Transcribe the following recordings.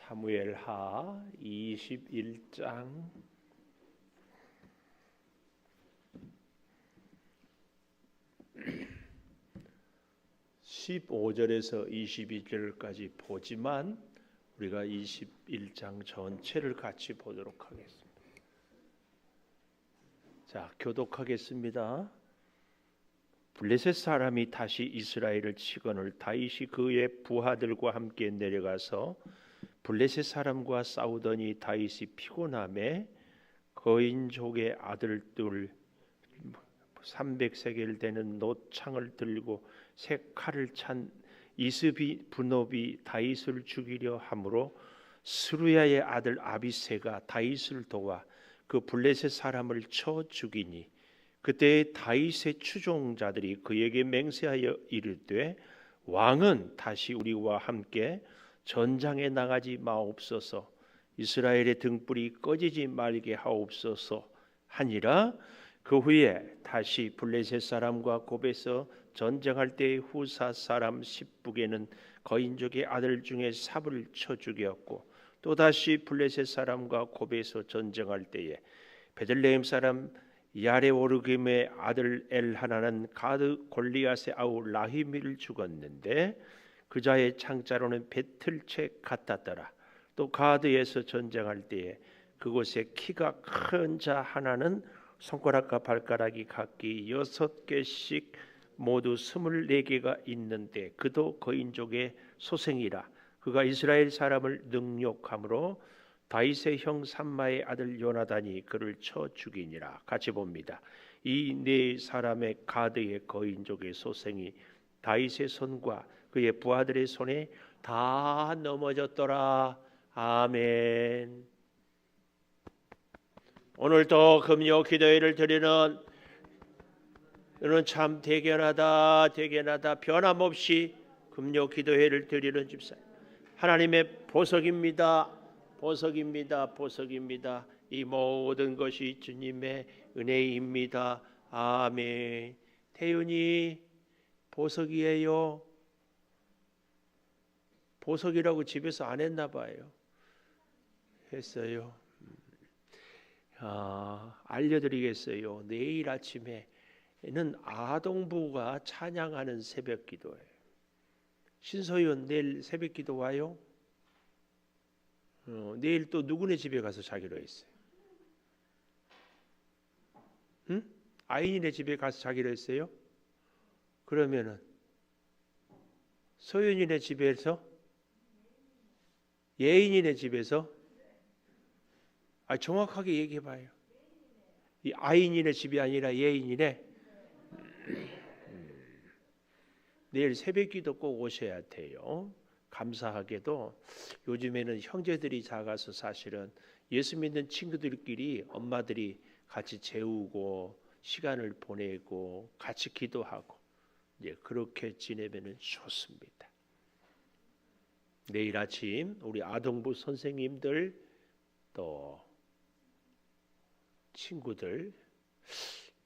사무엘하 21장 15절에서 22절까지 보지만 우리가 21장 전체를 같이 보도록 하겠습니다. 자, 교독하겠습니다. 블레셋 사람이 다시 이스라엘을 치거늘 다윗이 그의 부하들과 함께 내려가서 블레셋 사람과 싸우더니 다윗이 피곤함에 거인족의 아들들 300세겔 되는 노창을 들고 새 칼을 찬 이스비 분업이 다윗을 죽이려 하므로 스루야의 아들 아비새가 다윗을 도와 그 블레셋 사람을 쳐 죽이니 그때 다윗의 추종자들이 그에게 맹세하여 이르되 왕은 다시 우리와 함께 전장에 나가지 마옵소서, 이스라엘의 등불이 꺼지지 말게 하옵소서 하니라. 그 후에 다시 블레셋 사람과 곱에서 전쟁할 때 후사 사람 십북에는 거인족의 아들 중에 삽을 쳐 죽였고, 또다시 블레셋 사람과 곱에서 전쟁할 때에 베들레헴 사람 야레오르김의 아들 엘하나는 가드 골리앗의 아우 라히미를 죽었는데 그자의 창자로는 배틀채 같았더라. 또 가드에서 전쟁할 때에 그곳에 키가 큰 자 하나는 손가락과 발가락이 각기 6개씩 모두 24개가 있는데 그도 거인족의 소생이라. 그가 이스라엘 사람을 능욕함으로 다윗의 형 삼마의 아들 요나단이 그를 쳐 죽이니라. 같이 봅니다. 이 네 사람의 가드의 거인족의 소생이 다윗의 손과 그의 부하들의 손에 다 넘어졌더라. 아멘. 오늘도 금요 기도회를 드리는 너는 참 대견하다, 대견하다. 변함없이 금요 기도회를 드리는 집사 하나님의 보석입니다. 보석입니다. 보석입니다. 이 모든 것이 주님의 은혜입니다. 아멘. 태윤이 보석이에요. 보석이라고 집에서 안 했나 봐요. 했어요. 알려드리겠어요. 내일 아침에는 아동부가 찬양하는 새벽 기도예요. 신소연 내일 새벽 기도 와요? 내일 또 누구네 집에 가서 자기로 했어요? 응? 아인이네 집에 가서 자기로 했어요? 그러면은 소연이네 집에서? 예인이네 집에서? 정확하게 얘기해봐요. 이 아인이네 집이 아니라 예인이네. 내일 새벽기도 꼭 오셔야 돼요. 감사하게도 요즘에는 형제들이 작아서 사실은 예수 믿는 친구들끼리 엄마들이 같이 재우고 시간을 보내고 같이 기도하고 그렇게 지내면 좋습니다. 내일 아침 우리 아동부 선생님들 또 친구들,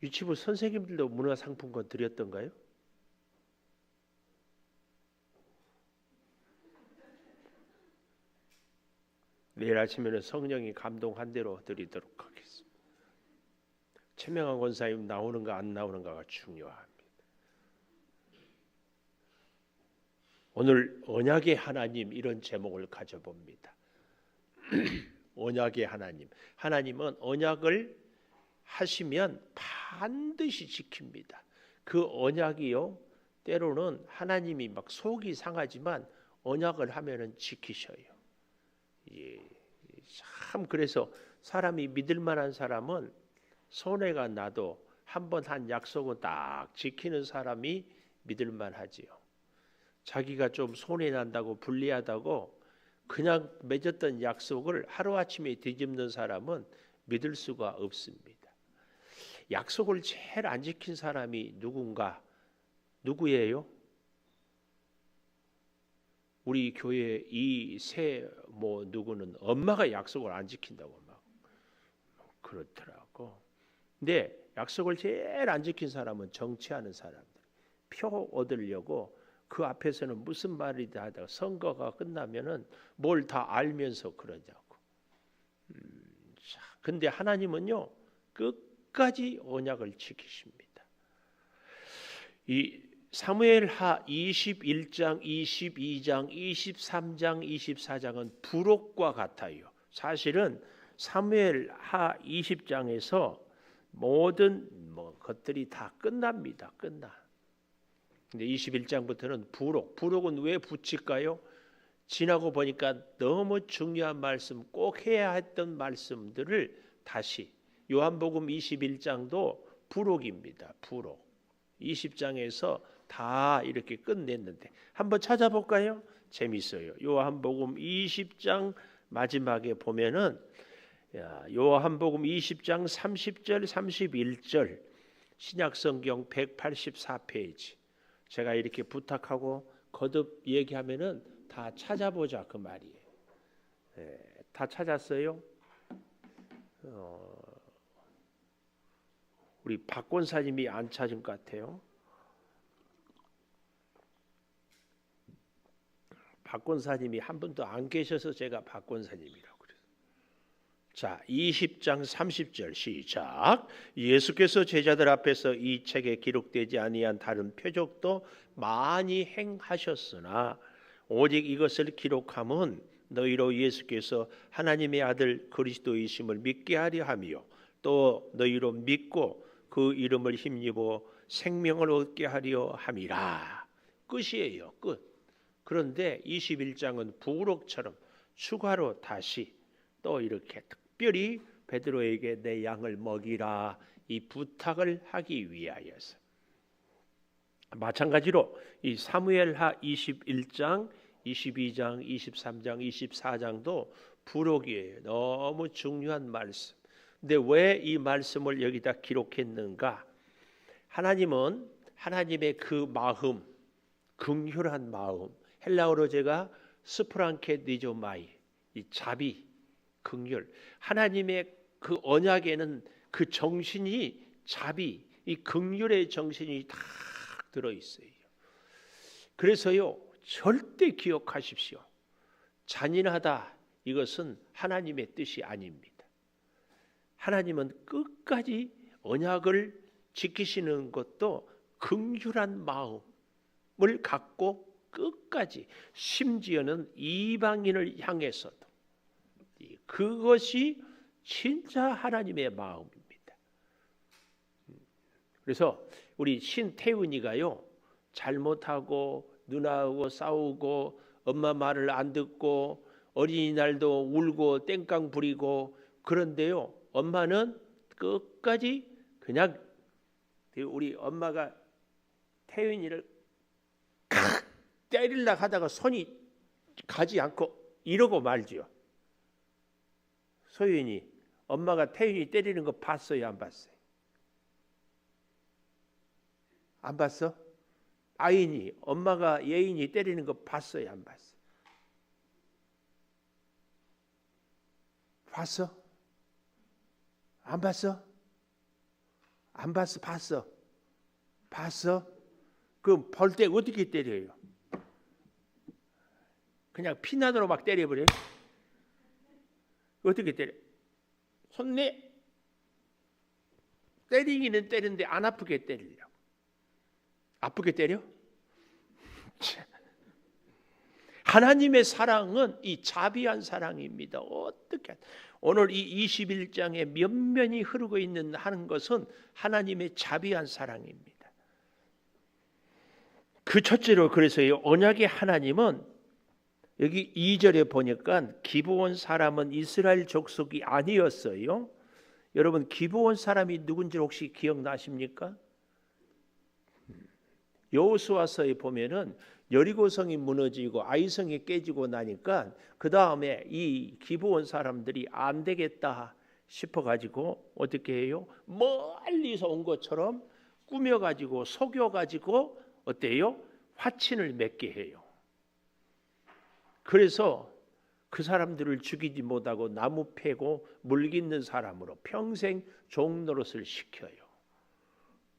유치부 선생님들도 문화상품권 드렸던가요? 내일 아침에는 성령이 감동한 대로 드리도록 하겠습니다. 최명환 권사님 나오는가 안 나오는가가 중요합니다. 오늘 언약의 하나님 이런 제목을 가져봅니다. 언약의 하나님. 하나님은 언약을 하시면 반드시 지킵니다. 그 언약이요, 때로는 하나님이 막 속이 상하지만 언약을 하면은 지키셔요. 참 그래서 사람이 믿을 만한 사람은 손해가 나도 한번 한 약속은 딱 지키는 사람이 믿을 만하지요. 자기가 좀 손해 난다고 불리하다고 그냥 맺었던 약속을 하루아침에 뒤집는 사람은 믿을 수가 없습니다. 약속을 제일 안 지킨 사람이 누구예요? 우리 교회 이세 누구는 엄마가 약속을 안 지킨다고 막 그렇더라고. 근데 약속을 제일 안 지킨 사람은 정치하는 사람들, 표 얻으려고 그 앞에서는 무슨 말이다 하다가 선거가 끝나면은 뭘 다 알면서 그러냐고. 근데 하나님은요 끝까지 언약을 지키십니다. 이 사무엘하 21장, 22장, 23장, 24장은 부록과 같아요. 사실은 사무엘하 20장에서 모든 것들이 다 끝납니다. 끝나. 근데 21장부터는 부록은 왜 붙일까요? 지나고 보니까 너무 중요한 말씀, 꼭 해야 했던 말씀들을 다시 요한복음 21장도 부록입니다. 부록. 20장에서 다 이렇게 끝냈는데 한번 찾아볼까요? 재밌어요. 요한복음 20장 마지막에 보면은 요한복음 20장 30절 31절 신약성경 184페이지 제가 이렇게 부탁하고 거듭 얘기하면은 다 찾아보자 그 말이에요. 다 찾았어요? 우리 박 권사님이 안 찾은 것 같아요. 박 권사님이 한 분도 안 계셔서 제가 박 권사님이라고 그래요. 자, 20장 30절 시작. 예수께서 제자들 앞에서 이 책에 기록되지 아니한 다른 표적도 많이 행하셨으나 오직 이것을 기록함은 너희로 예수께서 하나님의 아들 그리스도이심을 믿게 하려 함이요 또 너희로 믿고 그 이름을 힘입어 생명을 얻게 하려 함이라. 끝이에요. 끝. 그런데 21장은 부록처럼 추가로 다시 또 이렇게 특별히 베드로에게 내 양을 먹이라 이 부탁을 하기 위하여서 마찬가지로 이 사무엘하 21장, 22장, 23장, 24장도 부록이에요. 너무 중요한 말씀. 근데 왜 이 말씀을 여기다 기록했는가? 하나님은 하나님의 그 마음, 긍휼한 마음, 헬라어로 제가 스프랑케디조마이, 이 자비, 긍휼, 하나님의 그 언약에는 그 정신이 자비, 이 긍휼의 정신이 다 들어 있어요. 그래서요 절대 기억하십시오. 잔인하다 이것은 하나님의 뜻이 아닙니다. 하나님은 끝까지 언약을 지키시는 것도 긍휼한 마음을 갖고 끝까지 심지어는 이방인을 향해서도 그것이 진짜 하나님의 마음입니다. 그래서 우리 신태훈이가요 잘못하고 누나하고 싸우고 엄마 말을 안 듣고 어린이날도 울고 땡깡 부리고 그런데요 엄마는 끝까지 그냥 우리 엄마가 태윤이를 때리려고 하다가 손이 가지 않고 이러고 말지요. 소윤이 엄마가 태윤이 때리는 거 봤어요? 안 봤어요? 안 봤어? 아인이 엄마가 예인이 때리는 거 봤어요? 안 봤어? 봤어? 안 봤어? 안 봤어? 봤어? 봤어? 그럼 볼 때 어떻게 때려요? 그냥 피나도록 막 때려버려요? 어떻게 때려? 손내 때리기는 때리는데 안 아프게 때리려고. 아프게 때려? 하나님의 사랑은 이 자비한 사랑입니다. 어떻게 오늘 이 21장에 면면이 흐르고 있는 하는 것은 하나님의 자비한 사랑입니다. 그 첫째로 그래서 이 언약의 하나님은 여기 2절에 보니까 기브온 사람은 이스라엘 족속이 아니었어요. 여러분 기브온 사람이 누군지 혹시 기억나십니까? 여호수아서에 보면은 여리고성이 무너지고 아이성이 깨지고 나니까 그 다음에 이 기브온 사람들이 안 되겠다 싶어가지고 어떻게 해요? 멀리서 온 것처럼 꾸며가지고 속여가지고 어때요? 화친을 맺게 해요. 그래서 그 사람들을 죽이지 못하고 나무 패고 물깃는 사람으로 평생 종노릇을 시켜요.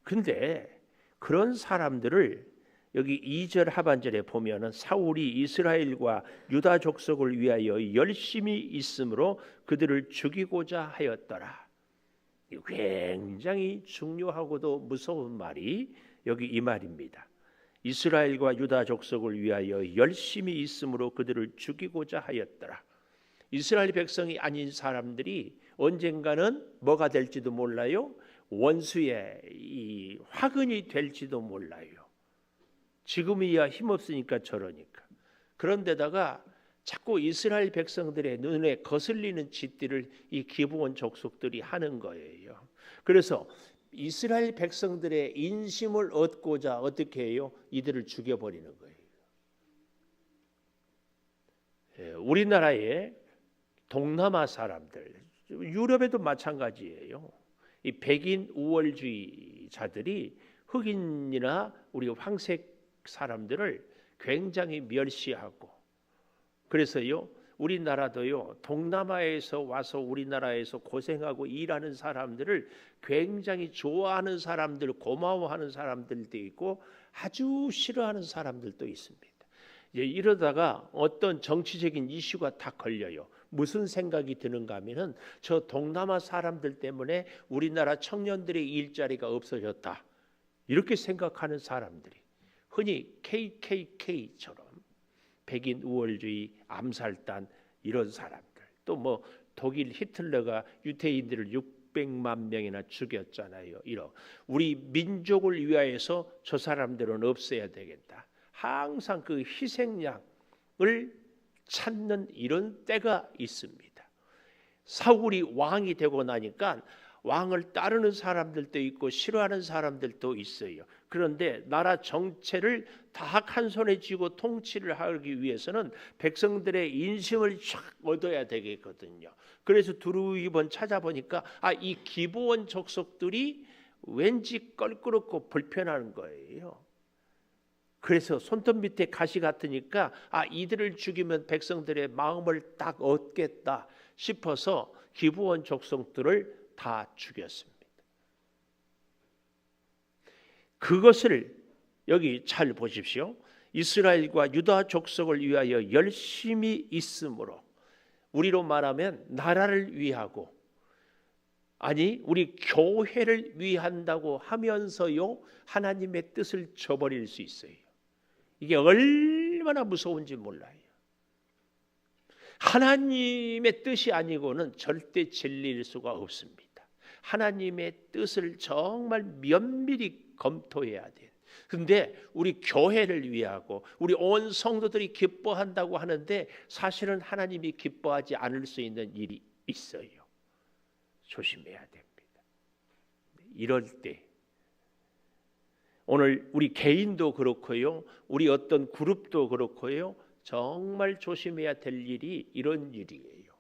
근데 그런 사람들을 여기 2절 하반절에 보면은 사울이 이스라엘과 유다 족속을 위하여 열심히 있으므로 그들을 죽이고자 하였더라. 굉장히 중요하고도 무서운 말이 여기 이 말입니다. 이스라엘과 유다 족속을 위하여 열심히 있으므로 그들을 죽이고자 하였더라. 이스라엘 백성이 아닌 사람들이 언젠가는 뭐가 될지도 몰라요. 원수의 이 화근이 될지도 몰라요. 지금이야 힘없으니까 저러니까. 그런데다가 자꾸 이스라엘 백성들의 눈에 거슬리는 짓들을 이 기브온 족속들이 하는 거예요. 그래서 이스라엘 백성들의 인심을 얻고자 어떻게 해요? 이들을 죽여버리는 거예요. 우리나라의 동남아 사람들, 유럽에도 마찬가지예요. 이 백인 우월주의자들이 흑인이나 우리 황색 사람들을 굉장히 멸시하고, 그래서요 우리나라도요 동남아에서 와서 우리나라에서 고생하고 일하는 사람들을 굉장히 좋아하는 사람들, 고마워하는 사람들도 있고 아주 싫어하는 사람들도 있습니다. 이러다가 어떤 정치적인 이슈가 다 걸려요. 무슨 생각이 드는가 하면은 저 동남아 사람들 때문에 우리나라 청년들의 일자리가 없어졌다, 이렇게 생각하는 사람들이 흔히 KKK처럼 백인 우월주의, 암살단 이런 사람들, 또 뭐 독일 히틀러가 유태인들을 600만 명이나 죽였잖아요. 이런 우리 민족을 위하여서 저 사람들은 없애야 되겠다. 항상 그 희생양을 찾는 이런 때가 있습니다. 사울이 왕이 되고 나니까 왕을 따르는 사람들도 있고 싫어하는 사람들도 있어요. 그런데 나라 정체를 다 한 손에 쥐고 통치를 하기 위해서는 백성들의 인심을 쫙 얻어야 되겠거든요. 그래서 두루이번 찾아보니까 이 기브온 족속들이 왠지 껄끄럽고 불편한 거예요. 그래서 손톱 밑에 가시 같으니까 이들을 죽이면 백성들의 마음을 딱 얻겠다 싶어서 기브온 족속들을 다 죽였습니다. 그것을 여기 잘 보십시오. 이스라엘과 유다 족속을 위하여 열심히 있으므로, 우리로 말하면 나라를 위하고, 아니 우리 교회를 위한다고 하면서요 하나님의 뜻을 저버릴 수 있어요. 이게 얼마나 무서운지 몰라요. 하나님의 뜻이 아니고는 절대 진리일 수가 없습니다. 하나님의 뜻을 정말 면밀히 검토해야 돼요. 근데 우리 교회를 위하고 우리 온 성도들이 기뻐한다고 하는데 사실은 하나님이 기뻐하지 않을 수 있는 일이 있어요. 조심해야 됩니다. 이럴 때 오늘 우리 개인도 그렇고요, 우리 어떤 그룹도 그렇고요, 정말 조심해야 될 일이 이런 일이에요.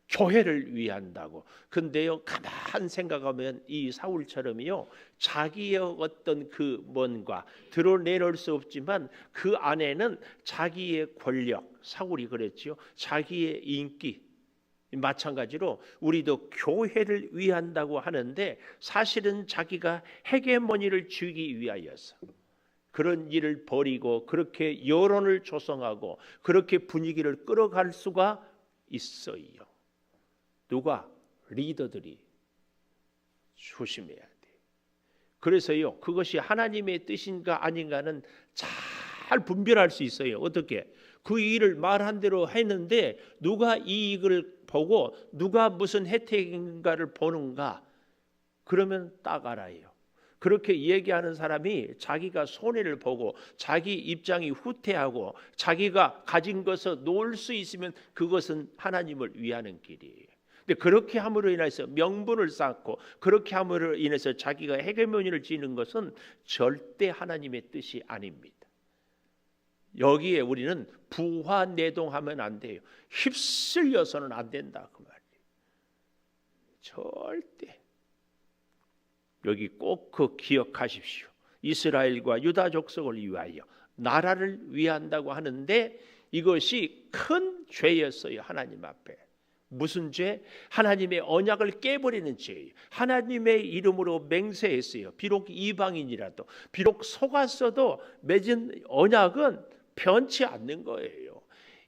교회를 위한다고. 근데요 가만 생각하면 이 사울처럼요 자기의 어떤 그 뭔가 드러내놓을 수 없지만 그 안에는 자기의 권력, 사울이 그랬죠, 자기의 인기, 마찬가지로 우리도 교회를 위한다고 하는데 사실은 자기가 헤게모니를 주기 위하여서 그런 일을 벌이고 그렇게 여론을 조성하고 그렇게 분위기를 끌어갈 수가 있어요. 누가? 리더들이. 조심해야 돼. 그래서요 그것이 하나님의 뜻인가 아닌가는 잘 분별할 수 있어요. 어떻게? 그 일을 말한 대로 했는데 누가 이익을 보고 누가 무슨 혜택인가를 보는가, 그러면 딱 알아요. 그렇게 얘기하는 사람이 자기가 손해를 보고 자기 입장이 후퇴하고 자기가 가진 것을 놓을 수 있으면 그것은 하나님을 위하는 길이에요. 근데 그렇게 함으로 인해서 명분을 쌓고 그렇게 함으로 인해서 자기가 헤게모니를 지는 것은 절대 하나님의 뜻이 아닙니다. 여기에 우리는 부화내동하면 안 돼요. 휩쓸려서는 안 된다 그 말이에요. 절대. 여기 꼭 그 기억하십시오. 이스라엘과 유다 족속을 위하여 나라를 위한다고 하는데 이것이 큰 죄였어요. 하나님 앞에. 무슨 죄? 하나님의 언약을 깨버리는 죄예요. 하나님의 이름으로 맹세했어요. 비록 이방인이라도, 비록 속았어도 맺은 언약은 변치 않는 거예요.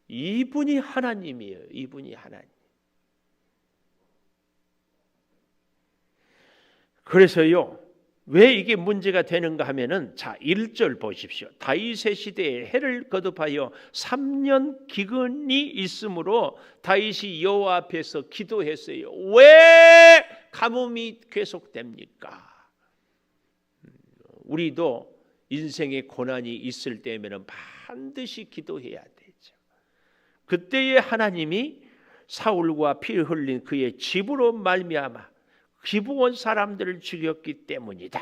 이분이 하나님이에요. 이분이 하나님. 그래서요, 왜 이게 문제가 되는가 하면은, 자, 1절 보십시오. 다윗의 시대에 해를 거듭하여 3년 기근이 있으므로 다윗이 여호와 앞에서 기도했어요. 왜 가뭄이 계속됩니까? 우리도 인생의 고난이 있을 때면은 반드시 기도해야 되죠. 그때에 하나님이 사울과 피 흘린 그의 집으로 말미암아 기브온 사람들을 죽였기 때문이다.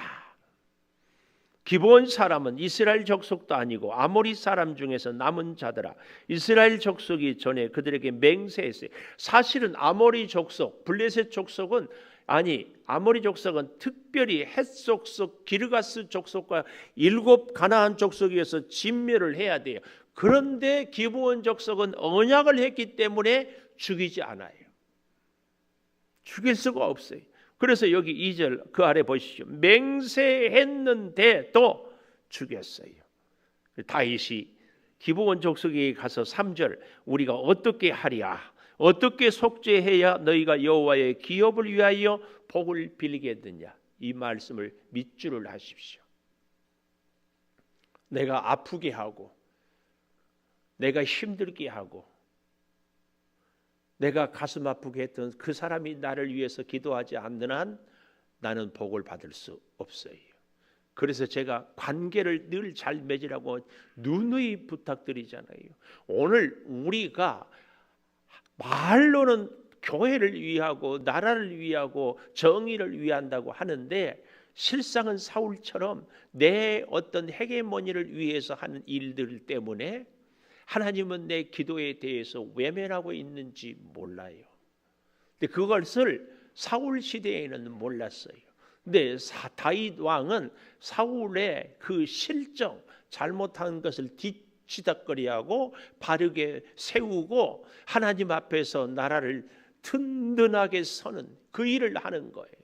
기브온 사람은 이스라엘 족속도 아니고 아모리 사람 중에서 남은 자더라. 이스라엘 족속이 전에 그들에게 맹세했어요. 사실은 아모리 족속, 블레셋 족속은 아모리 족속은 특별히 헷 족속, 기르가스 족속과 7 가나안 족속에서 진멸을 해야 돼요. 그런데 기브온 족속은 언약을 했기 때문에 죽이지 않아요. 죽일 수가 없어요. 그래서 여기 2절 그 아래 보시죠. 맹세했는데도 죽였어요. 다윗이 기브온 족속에 가서 3절 우리가 어떻게 하랴? 어떻게 속죄해야 너희가 여호와의 기업을 위하여 복을 빌리겠느냐? 이 말씀을 밑줄을 하십시오. 내가 아프게 하고 내가 힘들게 하고 내가 가슴 아프게 했던 그 사람이 나를 위해서 기도하지 않는 한 나는 복을 받을 수 없어요. 그래서 제가 관계를 늘 잘 맺으라고 누누이 부탁드리잖아요. 오늘 우리가 말로는 교회를 위하고 나라를 위하고 정의를 위한다고 하는데 실상은 사울처럼 내 어떤 헤게모니를 위해서 하는 일들 때문에 하나님은 내 기도에 대해서 외면하고 있는지 몰라요. 근데 그것을 사울 시대에는 몰랐어요. 근데 다윗 왕은 사울의 그 실정, 잘못한 것을 뒤치다거리하고 바르게 세우고 하나님 앞에서 나라를 든든하게 서는 그 일을 하는 거예요.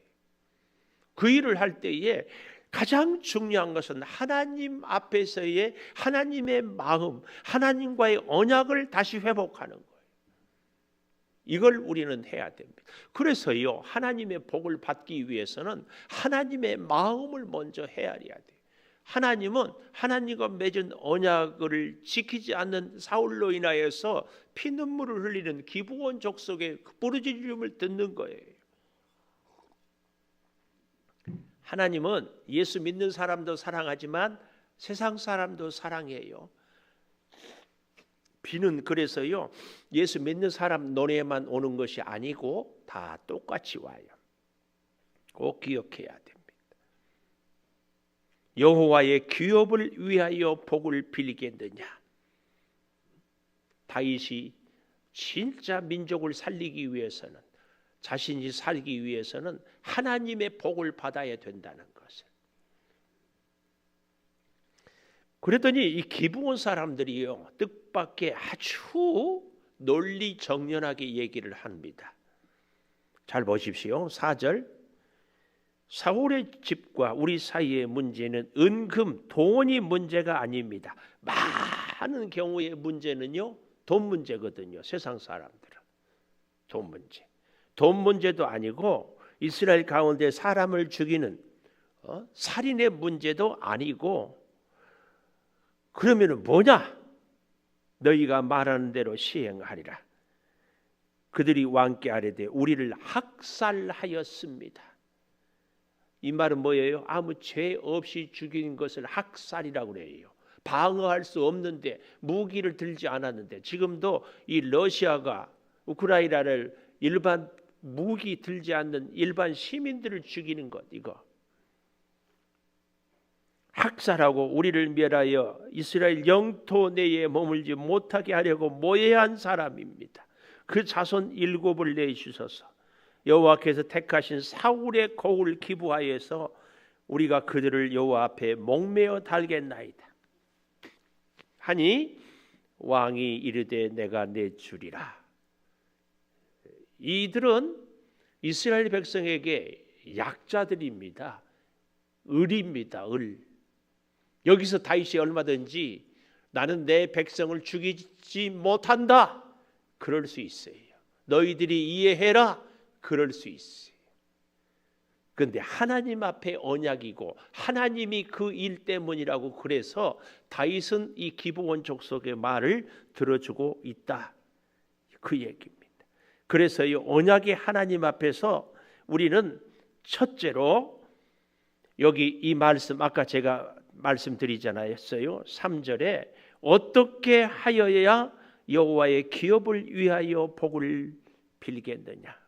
그 일을 할 때에 가장 중요한 것은 하나님 앞에서의 하나님의 마음, 하나님과의 언약을 다시 회복하는 거예요. 이걸 우리는 해야 됩니다. 그래서요, 하나님의 복을 받기 위해서는 하나님의 마음을 먼저 헤아려야 돼요. 하나님은 하나님과 맺은 언약을 지키지 않는 사울로 인하여서 피눈물을 흘리는 기브온 족속의 부르짖음을 듣는 거예요. 하나님은 예수 믿는 사람도 사랑하지만 세상 사람도 사랑해요. 비는 그래서요, 예수 믿는 사람 논에만 오는 것이 아니고 다 똑같이 와요. 꼭 기억해야 됩니다. 여호와의 기업을 위하여 복을 빌리겠느냐? 다윗이 진짜 민족을 살리기 위해서는, 자신이 살기 위해서는 하나님의 복을 받아야 된다는 것을. 그랬더니 이 기브온 사람들이요, 뜻밖의 아주 논리 정연하게 얘기를 합니다. 잘 보십시오. 4절 사울의 집과 우리 사이의 문제는 은금, 돈이 문제가 아닙니다. 많은 경우의 문제는요, 돈 문제거든요. 세상 사람들은 돈 문제. 돈 문제도 아니고 이스라엘 가운데 사람을 죽이는 살인의 문제도 아니고, 그러면은 뭐냐? 너희가 말하는 대로 시행하리라. 그들이 왕께 아뢰되 우리를 학살하였습니다. 이 말은 뭐예요? 아무 죄 없이 죽인 것을 학살이라고 그래요. 방어할 수 없는데, 무기를 들지 않았는데, 지금도 이 러시아가 우크라이나를 일반 무기 들지 않는 일반 시민들을 죽이는 것, 이거 학살하고 우리를 멸하여 이스라엘 영토 내에 머물지 못하게 하려고 모해한 사람입니다. 그 자손 7을 내주소서. 여호와께서 택하신 사울의 곡을 기부하여서 우리가 그들을 여호와 앞에 목매어 달겠나이다 하니 왕이 이르되 내가 내주리라. 이들은 이스라엘 백성에게 약자들입니다. 을입니다. 을. 여기서 다윗이 얼마든지 나는 내 백성을 죽이지 못한다, 그럴 수 있어요. 너희들이 이해해라, 그럴 수 있어요. 그런데 하나님 앞에 언약이고 하나님이 그 일 때문이라고, 그래서 다윗은 이 기브온 족속의 말을 들어주고 있다, 그 얘기입니다. 그래서 이 언약의 하나님 앞에서 우리는 첫째로 여기 이 말씀, 아까 제가 말씀드리잖아요. 3절에 어떻게 하여야 여호와의 기업을 위하여 복을 빌겠느냐.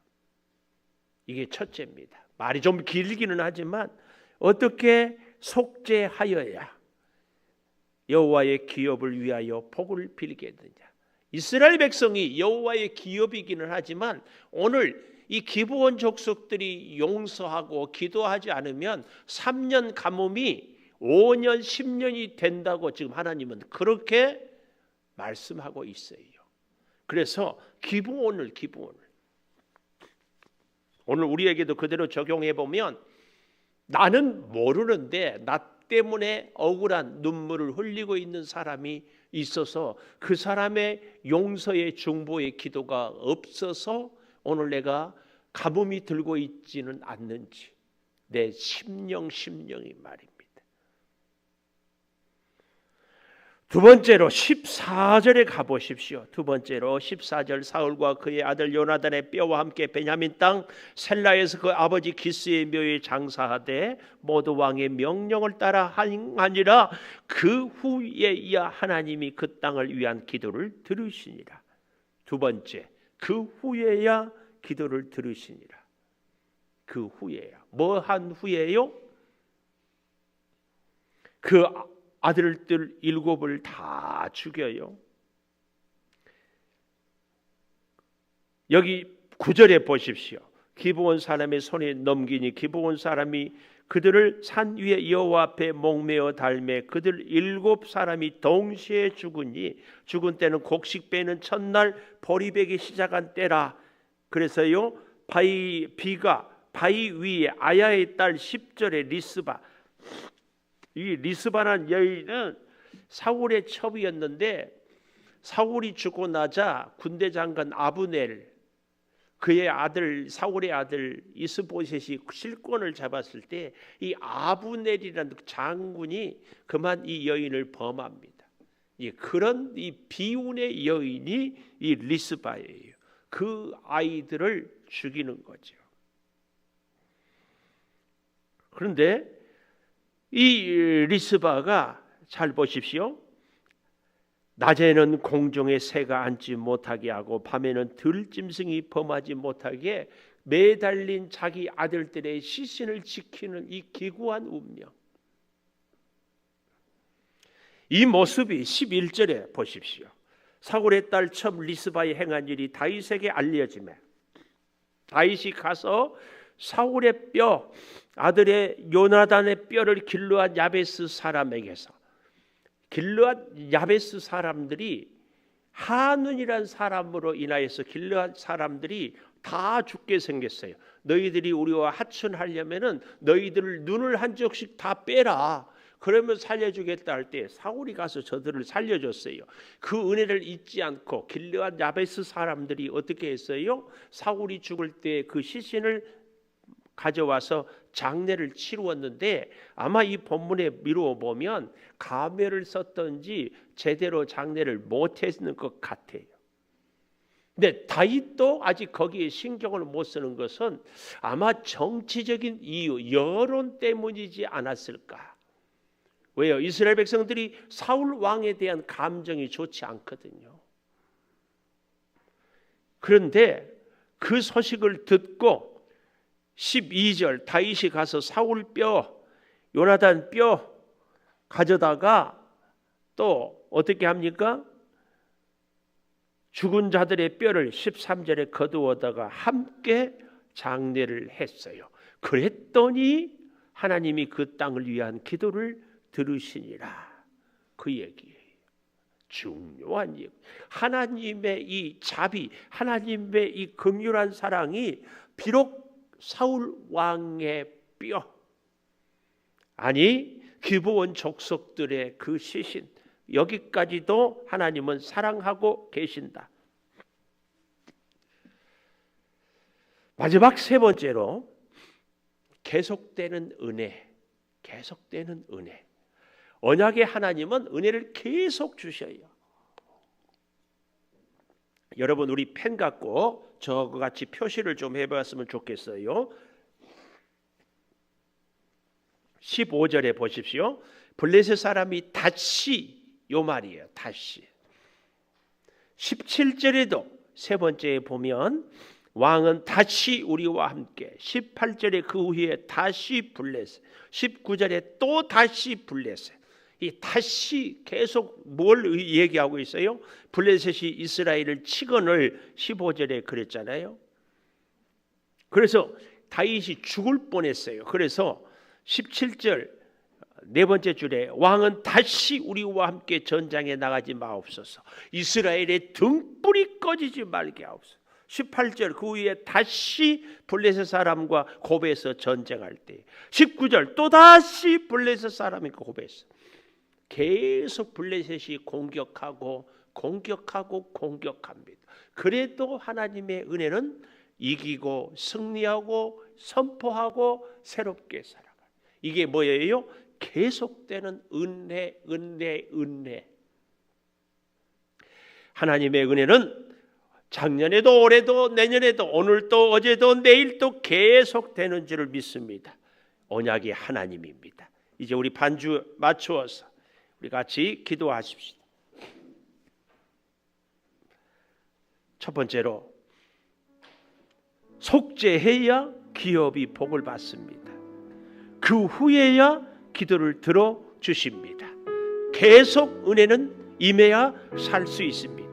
이게 첫째입니다. 말이 좀 길기는 하지만 어떻게 속죄하여야 여호와의 기업을 위하여 복을 빌겠느냐. 이스라엘 백성이 여호와의 기업이기는 하지만 오늘 이 기브온 족속들이 용서하고 기도하지 않으면 3년 가뭄이 5년 10년이 된다고 지금 하나님은 그렇게 말씀하고 있어요. 그래서 기브온을 오늘 우리에게도 그대로 적용해 보면, 나는 모르는데 나 때문에 억울한 눈물을 흘리고 있는 사람이 있어서 그 사람의 용서의 중보의 기도가 없어서 오늘 내가 가뭄이 들고 있지는 않는지, 내 심령이 말입니다. 두 번째로 14절에 가보십시오. 두 번째로 14절, 사울과 그의 아들 요나단의 뼈와 함께 베냐민 땅 셀라에서 그 아버지 기스의 묘에 장사하되 모두 왕의 명령을 따라 하니라. 그 후에야 하나님이 그 땅을 위한 기도를 들으시니라. 두 번째, 그 후에야 기도를 들으시니라. 그 후에야. 뭐 한 후에요? 그 아들들 7을 다 죽여요. 여기 9절에 보십시오. 기브온 사람의 손에 넘기니 기브온 사람이 그들을 산 위에 여호와 앞에 목매어 달매 그들 7사람이 동시에 죽으니 죽은 때는 곡식 빼는 첫날 보리배기 시작한 때라. 그래서요, 비가 바위 위에 아야의 딸 10절에 리스바, 이 리스바라는 여인은 사울의 첩이었는데 사울이 죽고 나자 군대 장관 아브넬, 그의 아들 사울의 아들 이스보셋이 실권을 잡았을 때 이 아브넬이라는 장군이 그만 이 여인을 범합니다. 그런 이 비운의 여인이 이 리스바예요. 그 아이들을 죽이는 거죠. 그런데 이 리스바가 잘 보십시오. 낮에는 공중에 새가 앉지 못하게 하고 밤에는 들짐승이 범하지 못하게 매달린 자기 아들들의 시신을 지키는 이 기구한 운명. 이 모습이 11절에 보십시오. 사울의 딸 첩 리스바의 행한 일이 다윗에게 알려지매 다윗이 가서 사울의 뼈, 아들의 요나단의 뼈를 길르앗 야베스 사람에게서, 길르앗 야베스 사람들이 한눈이란 사람으로 인하여서 길르앗 사람들이 다 죽게 생겼어요. 너희들이 우리와 하춘하려면은 너희들 눈을 한 쪽씩 다 빼라. 그러면 살려주겠다 할 때 사울이 가서 저들을 살려줬어요. 그 은혜를 잊지 않고 길르앗 야베스 사람들이 어떻게 했어요? 사울이 죽을 때 그 시신을 가져와서 장례를 치루었는데 아마 이 본문에 미루어 보면 가면을 썼던지 제대로 장례를 못했는 것 같아요. 근데 다윗도 아직 거기에 신경을 못 쓰는 것은 아마 정치적인 이유, 여론 때문이지 않았을까. 왜요? 이스라엘 백성들이 사울 왕에 대한 감정이 좋지 않거든요. 그런데 그 소식을 듣고 12절, 다윗이 가서 사울 뼈, 요나단 뼈 가져다가 또 어떻게 합니까? 죽은 자들의 뼈를 13절에 거두어다가 함께 장례를 했어요. 그랬더니 하나님이 그 땅을 위한 기도를 들으시니라. 그 얘기예요. 중요한 일. 하나님의 이 자비, 하나님의 이 긍휼한 사랑이 비록 사울 왕의 뼈, 아니 기브온 족속들의 그 시신, 여기까지도 하나님은 사랑하고 계신다. 마지막 세 번째로 계속되는 은혜. 계속되는 은혜. 언약의 하나님은 은혜를 계속 주셔요. 여러분, 우리 펜 갖고 저거 같이 표시를 좀 해봤으면 좋겠어요. 15절에 보십시오. 블레셋 사람이 다시, 요 말이에요. 다시. 17절에도 세 번째에 보면 왕은 다시 우리와 함께. 18절에 그 후에 다시 블레셋. 19절에 또 다시 블레셋. 이 다시 계속 뭘 얘기하고 있어요? 블레셋이 이스라엘을 치건을 15절에 그랬잖아요. 그래서 다윗이 죽을 뻔했어요. 그래서 17절 네 번째 줄에 왕은 다시 우리와 함께 전장에 나가지 마옵소서. 이스라엘의 등불이 꺼지지 말게 하옵소서. 18절 그 후에 다시 블레셋 사람과 고베에서 전쟁할 때, 19절 또다시 블레셋 사람과 고베에서 계속 블레셋이 공격합니다. 그래도 하나님의 은혜는 이기고 승리하고 선포하고 새롭게 살아가요. 이게 뭐예요? 계속되는 은혜. 하나님의 은혜는 작년에도 올해도 내년에도 오늘도 어제도 내일도 계속되는 줄을 믿습니다. 언약의 하나님입니다. 이제 우리 반주 맞추어서 우리 같이 기도하십시다. 첫 번째로 속죄해야 기업이 복을 받습니다. 그 후에야 기도를 들어주십니다. 계속 은혜는 임해야 살 수 있습니다.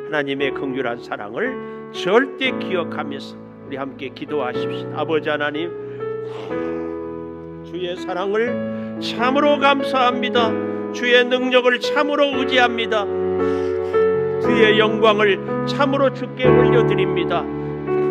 하나님의 긍휼한 사랑을 절대 기억하면서 우리 함께 기도하십시다. 아버지 하나님, 주의 사랑을 참으로 감사합니다. 주의 능력을 참으로 의지합니다. 주의 영광을 참으로 주께 올려드립니다.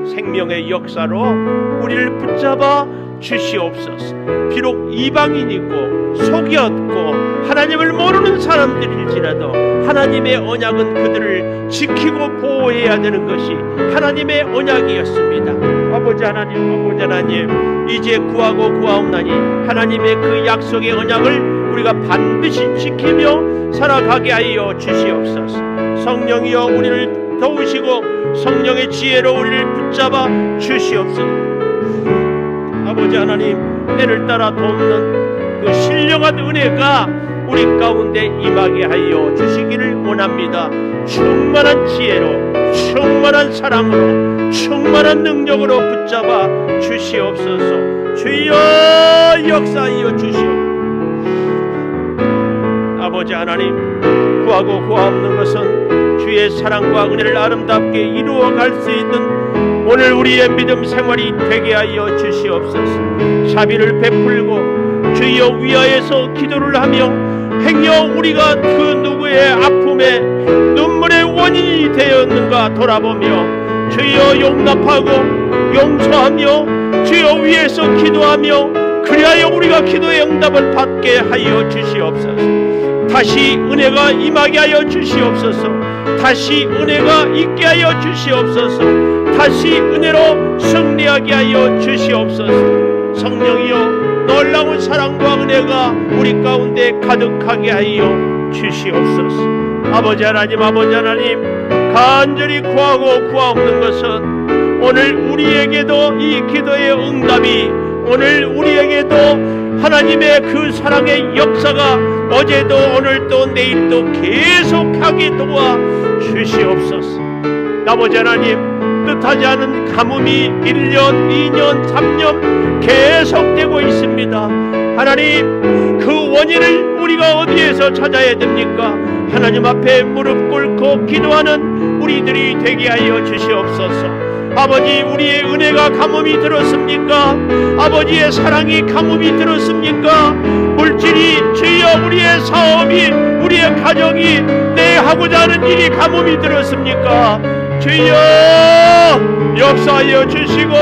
생명의 역사로 우리를 붙잡아 주시옵소서. 비록 이방인이고 속이었고 하나님을 모르는 사람들일지라도 하나님의 언약은 그들을 지키고 보호해야 되는 것이 하나님의 언약이었습니다. 아버지 하나님, 이제 구하옵나니 하나님의 그 약속의 언약을 우리가 반드시 지키며 살아가게 하여 주시옵소서. 성령이여 우리를 도우시고 성령의 지혜로 우리를 붙잡아 주시옵소서. 아버지 하나님, 때를 따라 돕는 그 신령한 은혜가 우리 가운데 임하게 하여 주시기를 원합니다. 충만한 지혜로, 충만한 사랑으로, 충만한 능력으로 붙잡아 주시옵소서. 주여 역사하여 주시옵소서. 아버지 하나님, 구하고 구하옵는 것은 주의 사랑과 은혜를 아름답게 이루어갈 수 있는 오늘 우리의 믿음 생활이 되게 하여 주시옵소서. 자비를 베풀고 주여 위하여서 기도를 하며 행여 우리가 그 누구의 아픔에 눈물의 원인이 되었는가 돌아보며 주여 용납하고 용서하며 주여 위에서 기도하며 그리하여 우리가 기도의 응답을 받게 하여 주시옵소서. 다시 은혜가 임하게 하여 주시옵소서. 다시 은혜가 있게 하여 주시옵소서. 다시 은혜로 승리하게 하여 주시옵소서. 성령이여 놀라운 사랑과 은혜가 우리 가운데 가득하게 하여 주시옵소서. 아버지 하나님, 간절히 구하옵는 것은 오늘 우리에게도 이 기도의 응답이, 오늘 우리에게도 하나님의 그 사랑의 역사가 어제도 오늘도 내일도 계속하게 도와 주시옵소서. 아버지 하나님, 뜻하지 않은 가뭄이 1년, 2년, 3년 계속되고 있습니다. 하나님, 그 원인을 우리가 어디에서 찾아야 됩니까? 하나님 앞에 무릎 꿇고 기도하는 우리들이 되게 하여 주시옵소서. 아버지, 우리의 은혜가 가뭄이 들었습니까? 아버지의 사랑이 가뭄이 들었습니까? 물질이, 주여 우리의 사업이, 우리의 가정이, 내 하고자 하는 일이 가뭄이 들었습니까? 주여 역사하여 주시고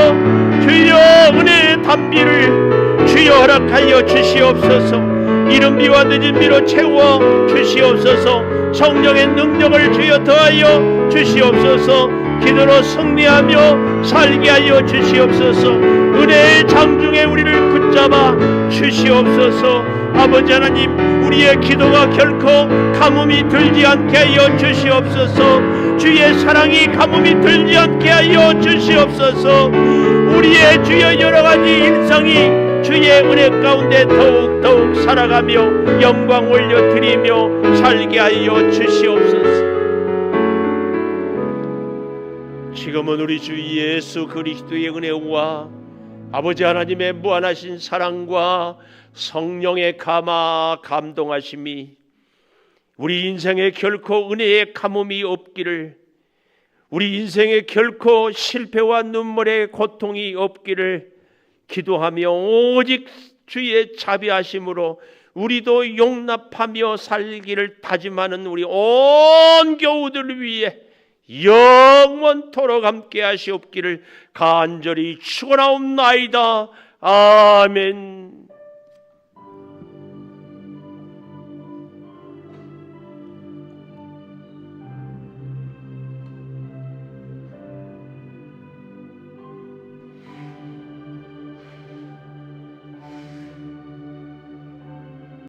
주여 은혜의 담비를 주여 허락하여 주시옵소서. 이른 비와 늦은 비로 채워 주시옵소서. 성령의 능력을 주여 더하여 주시옵소서. 기도로 승리하며 살게 하여 주시옵소서. 은혜의 장중에 우리를 붙잡아 주시옵소서. 아버지 하나님, 우리의 기도가 결코 가뭄이 들지 않게 하여 주시옵소서. 주의 사랑이 가뭄이 들지 않게 하여 주시옵소서. 우리의 주여 여러가지 일상이 주의 은혜 가운데 더욱 살아가며 영광 올려드리며 살게 하여 주시옵소서. 지금은 우리 주 예수 그리스도의 은혜와 아버지 하나님의 무한하신 사랑과 성령의 감동하심이 우리 인생에 결코 은혜의 가뭄이 없기를, 우리 인생에 결코 실패와 눈물의 고통이 없기를 기도하며 오직 주의 자비하심으로 우리도 용납하며 살기를 다짐하는 우리 온 교우들을 위해 영원토록 함께 하시옵기를 간절히 축원하옵나이다. 아멘.